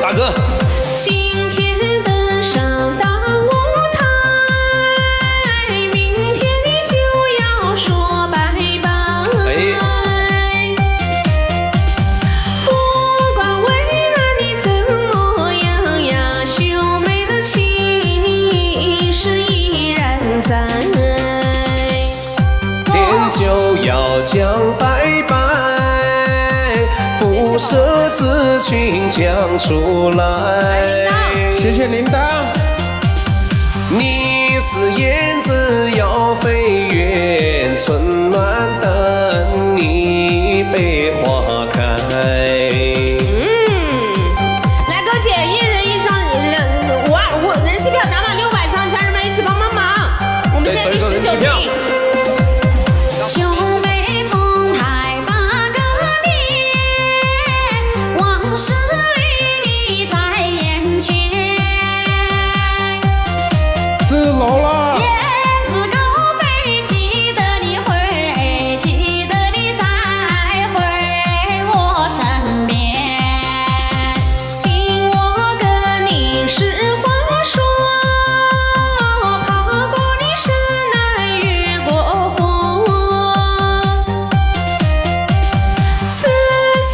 大哥。今天登上大舞台，明天你就要说拜拜。不管未来你怎么样呀，秀美的情是依然在。点就要讲拜拜，不舍之情讲出来。谢谢铃铛。你是燕子要飞远，春暖等你百花开。来，哥姐，一人一张，52人气票打满600张，家人们一起帮帮忙。我们现在第19名。兄妹同台把个别，往事历历在眼前。自楼了。燕子高飞，记得你回，记得你再回我身边。听我跟你实话说，爬过你山南越过河，次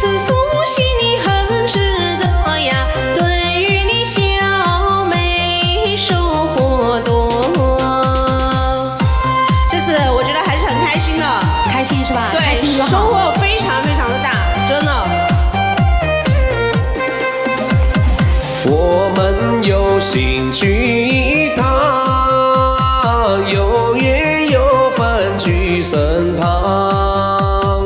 次粗心你很值得呀，对于你小妹收获多。这次我觉得还是很开心的，开心是吧？开对，心就收好。获非常非常的大，真的。我们有幸聚一堂，有缘有分聚身旁。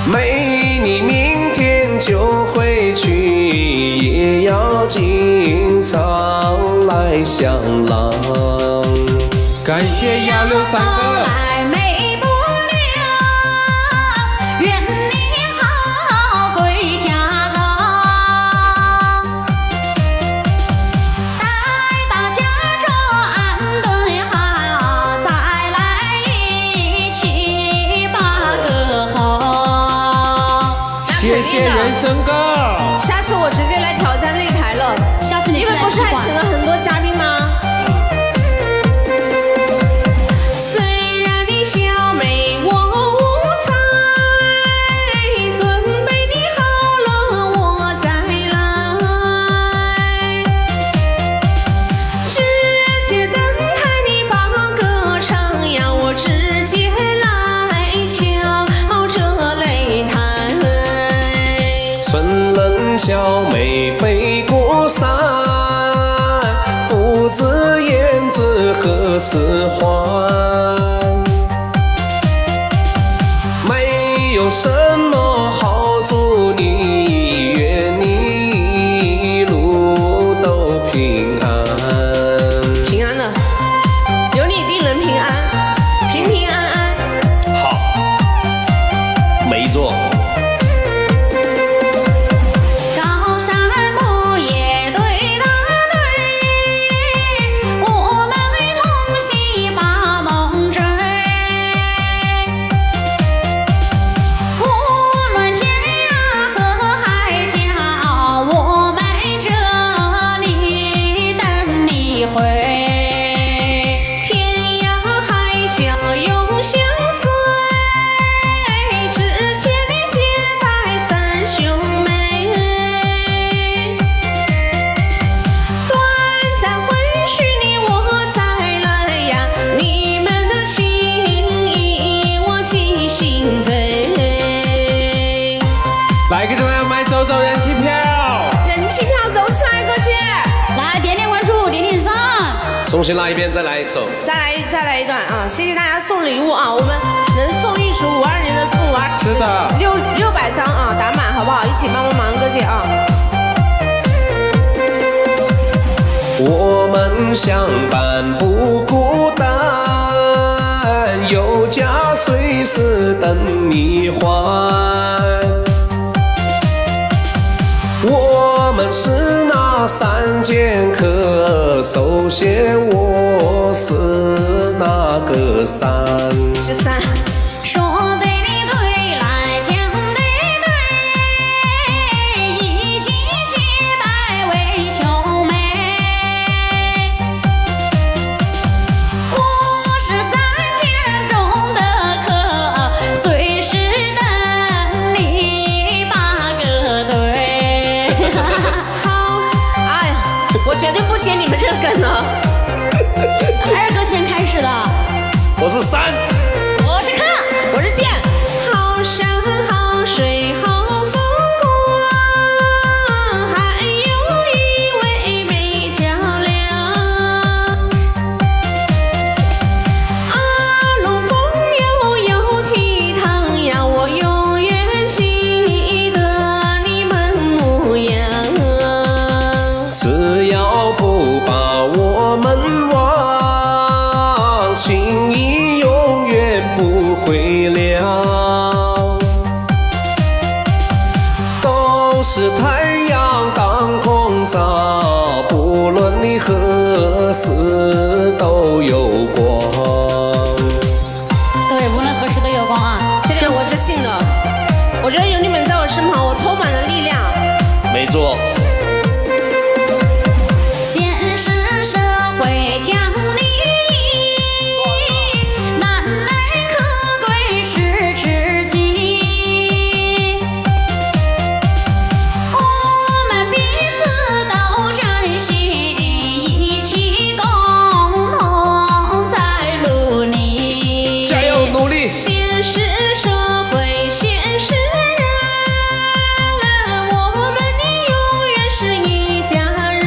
没你明天就回去，也要经常来相郎。感谢163哥。来美不了，愿你好归家堂。待大家这安顿好，再来一起把歌吼。谢谢人生哥。下次我直接来挑战擂台了，下次你是因为不是还来踢馆请了很多嘉宾吗？虽然你小妹我无才，准备你好了我再来，直接登台你把歌唱呀，我直接来敲这擂台。春冷小妹飞过山，不知燕子何时还。没有什么好祝你，愿你一路都平安。平安的，有你定能平安，平平安安。好，没错。高山不也对大对，我们同喜把梦追。无论天涯和海角，我们这里等你回。天涯海角永相随，只欠你接待三兄妹。短暂回去你我再来呀，你们的情谊我记心扉。来给怎么样买走走人气票？人气票走起来，哥姐！来点点关注，点点赞。重新来一遍，再来一首。再来一段啊！谢谢大家送礼物啊！我们能送一组52年的送52，是的600张啊，打满好不好？一起帮帮忙，哥姐啊！我们相伴不孤单，有家随时等你还。我们是那3剑客，首先我是那个3。是3。说对的对，来讲的对，一绝对不接你们这个梗了。二哥先开始的，我是三，我是看，我是剑。好山好水好风光，还有一位美娇娘。阿龙凤悠悠倜傥呀，我永远记得你们模样。只要不把我们忘，情谊永远不会了。都是太阳当空照，不论你何时都有光。对，无论何时都有光啊！这点我是信的，我觉得有你们在我身旁，我充满了力量。没错。现实社会讲利益，难能可贵是知己。我们彼此都珍惜，一起共同在努力。加油努力！现实社会，现实人，我们你永远是一家人。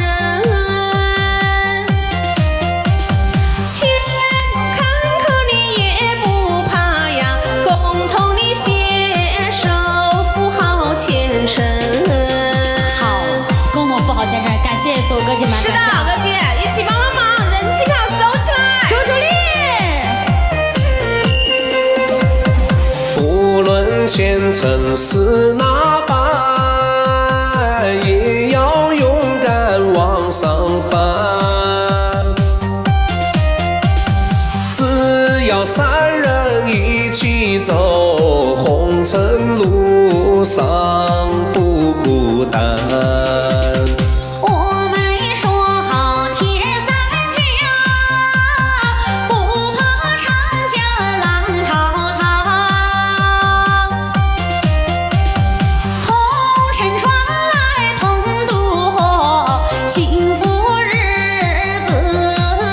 前路坎坷你也不怕呀，共同你携手扶好前程。好，共同富豪前程，感谢所有歌姐们。是的，感谢哥姐，一起帮帮忙，人气票走起来！求助力。无论前程是哪般，也要勇敢往上翻。只要三人一起走，红尘路上不孤单。我们说好铁三角，不怕长江浪滔滔。同乘船来同渡河，幸福日子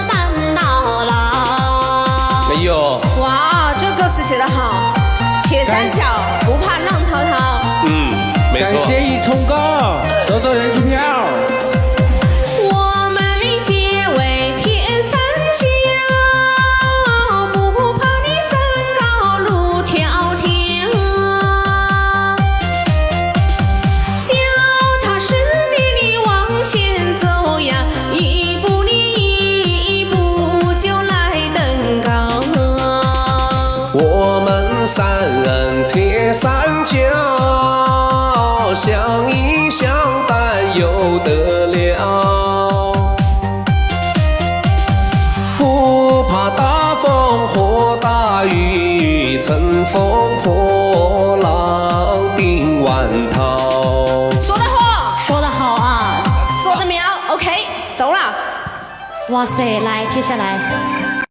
伴到老。哎呦，哇，这歌词写得好，铁三角不怕浪滔滔。没错。感谢一冲哥，走人气票。我们结为铁三角，不怕你山高路迢迢。脚踏实地你往前走呀，一步你一步就来登高。我们三人铁三角，相依相伴有得了。不怕大风或大雨，乘风破浪定万涛。说得好，说得好啊！说得妙，OK，收了。哇塞，来，接下来